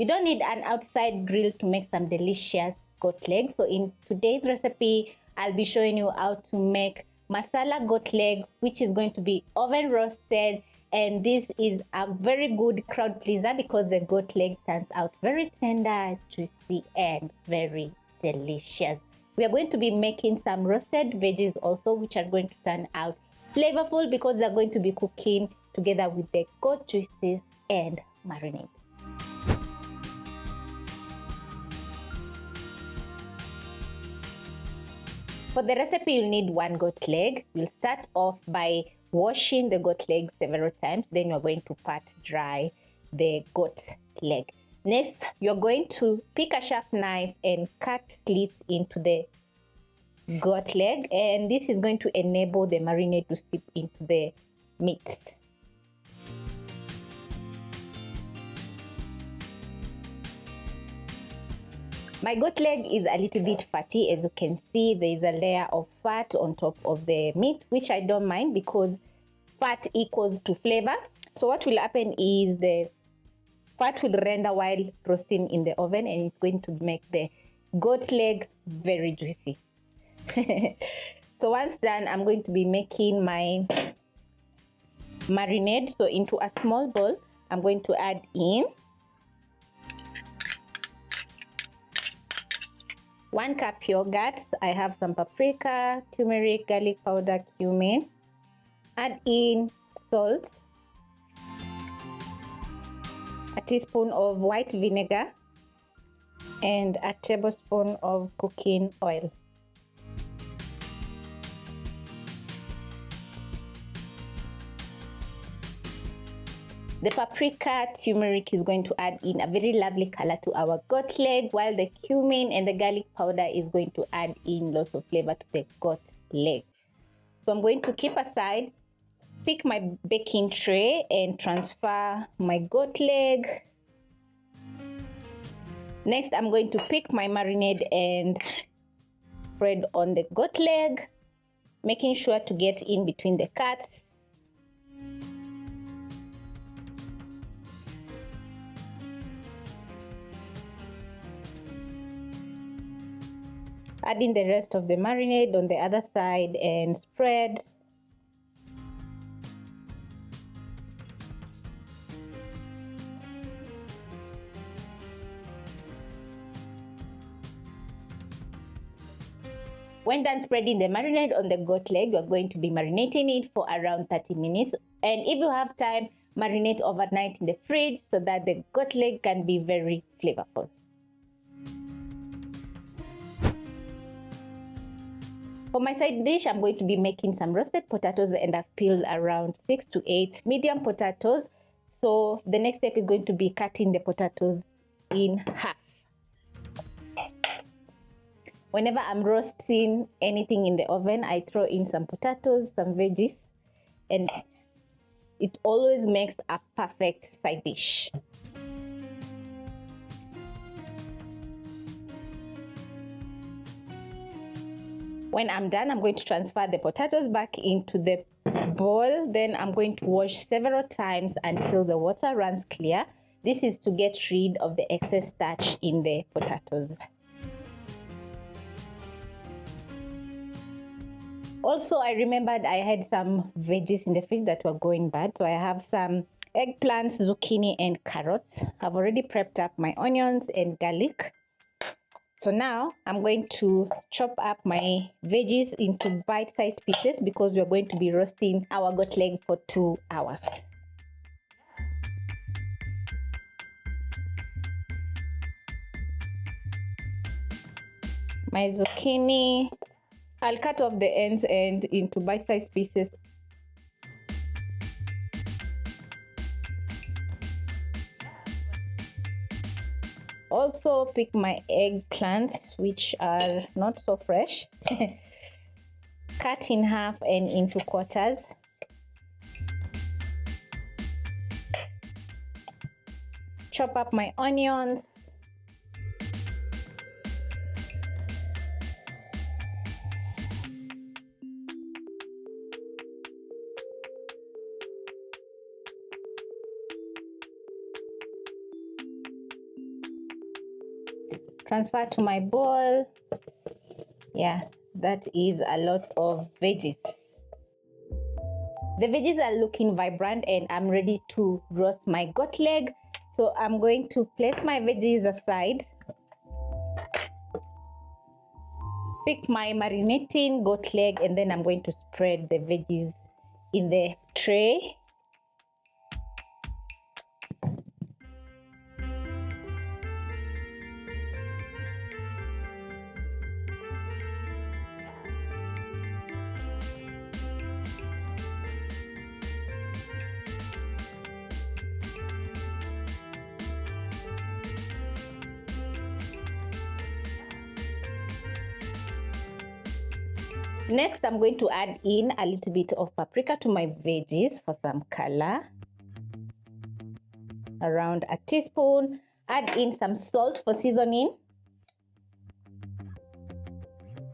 You don't need an outside grill to make some delicious goat legs. So in today's recipe, I'll be showing you how to make masala goat leg, which is going to be oven roasted. And this is a very good crowd pleaser because the goat leg turns out very tender, juicy, and very delicious. We are going to be making some roasted veggies also, which are going to turn out flavorful because they're going to be cooking together with the goat juices and marinade. For the recipe, you'll need 1 goat leg. You'll start off by washing the goat leg several times. Then you're going to pat dry the goat leg. Next, you're going to pick a sharp knife and cut slits into the goat leg. And this is going to enable the marinade to seep into the meat. My goat leg is a little bit fatty. As you can see, there is a layer of fat on top of the meat, which I don't mind because fat equals to flavor. So what will happen is the fat will render while roasting in the oven, and it's going to make the goat leg very juicy. So once done, I'm going to be making my marinade. So into a small bowl, I'm going to add in 1 cup yogurt. I have some paprika, turmeric, garlic powder, cumin. Add in salt, a teaspoon of white vinegar, and a tablespoon of cooking oil. The paprika turmeric is going to add in a very lovely color to our goat leg, while the cumin and the garlic powder is going to add in lots of flavor to the goat leg. So I'm going to keep aside, pick my baking tray and transfer my goat leg. Next, I'm going to pick my marinade and spread on the goat leg, making sure to get in between the cuts. Add in the rest of the marinade on the other side and spread. When done spreading the marinade on the goat leg, you're going to be marinating it for around 30 minutes. And if you have time, marinate overnight in the fridge so that the goat leg can be very flavorful. For my side dish, I'm going to be making some roasted potatoes, and I've peeled around 6 to 8 medium potatoes. So the next step is going to be cutting the potatoes in half. Whenever I'm roasting anything in the oven, I throw in some potatoes, some veggies, and it always makes a perfect side dish. When I'm done, I'm going to transfer the potatoes back into the bowl. Then I'm going to wash several times until the water runs clear. This is to get rid of the excess starch in the potatoes. Also, I remembered I had some veggies in the fridge that were going bad. So I have some eggplants, zucchini, and carrots. I've already prepped up my onions and garlic. So now I'm going to chop up my veggies into bite-sized pieces because we're going to be roasting our goat leg for 2 hours. My zucchini, I'll cut off the ends and into bite-sized pieces. Also pick my eggplants, which are not so fresh. Cut in half and into quarters. Chop up my onions. Transfer to my bowl. Yeah, that is a lot of veggies. The veggies are looking vibrant and I'm ready to roast my goat leg. So I'm going to place my veggies aside. Pick my marinating goat leg and then I'm going to spread the veggies in the tray. Next, I'm going to add in a little bit of paprika to my veggies for some color. Around a teaspoon. Add in some salt for seasoning.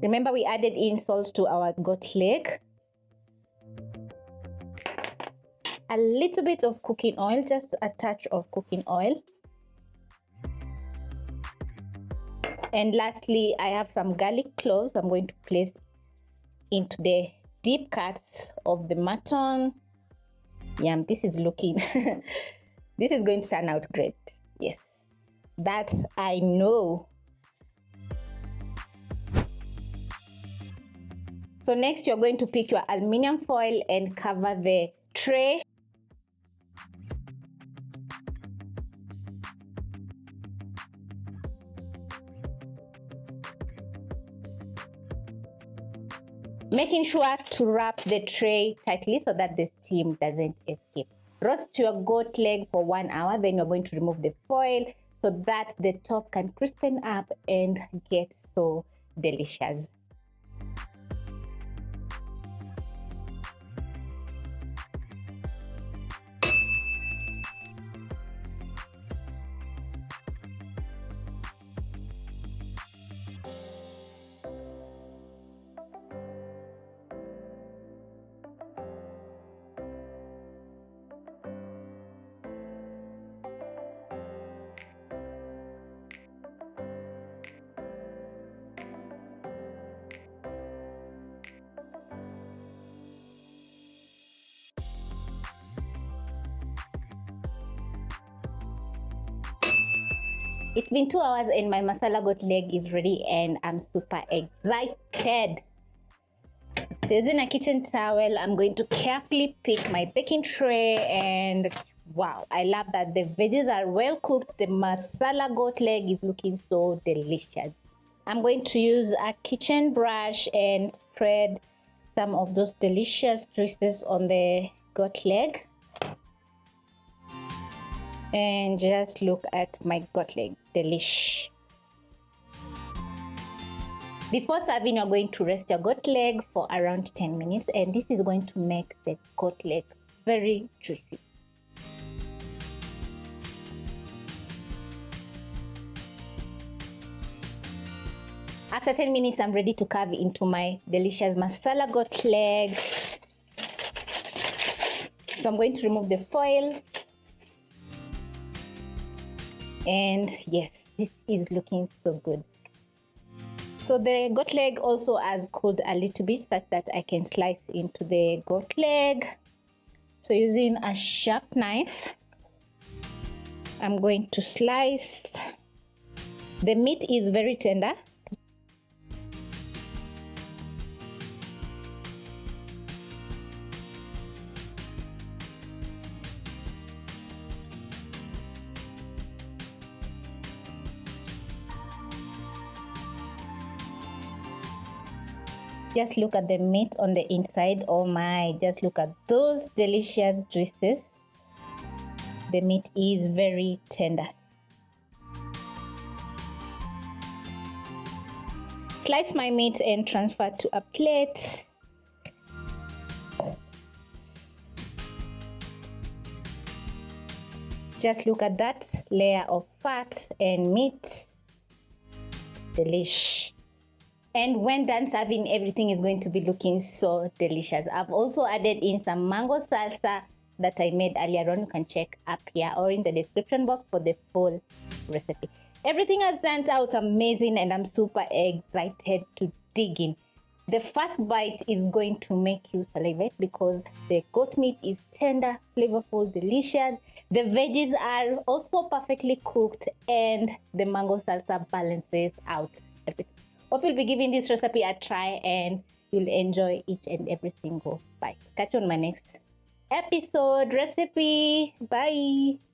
Remember, we added in salt to our goat leg. A little bit of cooking oil, just a touch of cooking oil. And lastly, I have some garlic cloves I'm going to place into the deep cuts of the mutton. Yum, this is looking, this is going to turn out great. Yes, that I know. So next, you're going to pick your aluminum foil and cover the tray. Making sure to wrap the tray tightly so that the steam doesn't escape. Roast your goat leg for 1 hour, then you're going to remove the foil so that the top can crispen up and get so delicious. It's been 2 hours and my masala goat leg is ready and I'm super excited. So using a kitchen towel, I'm going to carefully pick my baking tray and wow, I love that the veggies are well cooked. The masala goat leg is looking so delicious. I'm going to use a kitchen brush and spread some of those delicious juices on the goat leg. And just look at my goat leg, delish. Before serving, you're going to rest your goat leg for around 10 minutes and this is going to make the goat leg very juicy. After 10 minutes, I'm ready to carve into my delicious masala goat leg. So I'm going to remove the foil. And yes, this is looking so good. So the goat leg also has cooled a little bit such that I can slice into the goat leg. So using a sharp knife, I'm going to slice. The meat is very tender. Just look at the meat on the inside. Oh my, just look at those delicious juices. The meat is very tender. Slice my meat and transfer to a plate. Just look at that layer of fat and meat. Delish. And when done serving, everything is going to be looking so delicious. I've also added in some mango salsa that I made earlier on. You can check up here or in the description box for the full recipe. Everything has turned out amazing and I'm super excited to dig in. The first bite is going to make you salivate because the goat meat is tender, flavorful, delicious. The veggies are also perfectly cooked and the mango salsa balances out everything. Hope you'll be giving this recipe a try and you'll enjoy each and every single bite. Catch you on my next episode recipe. Bye.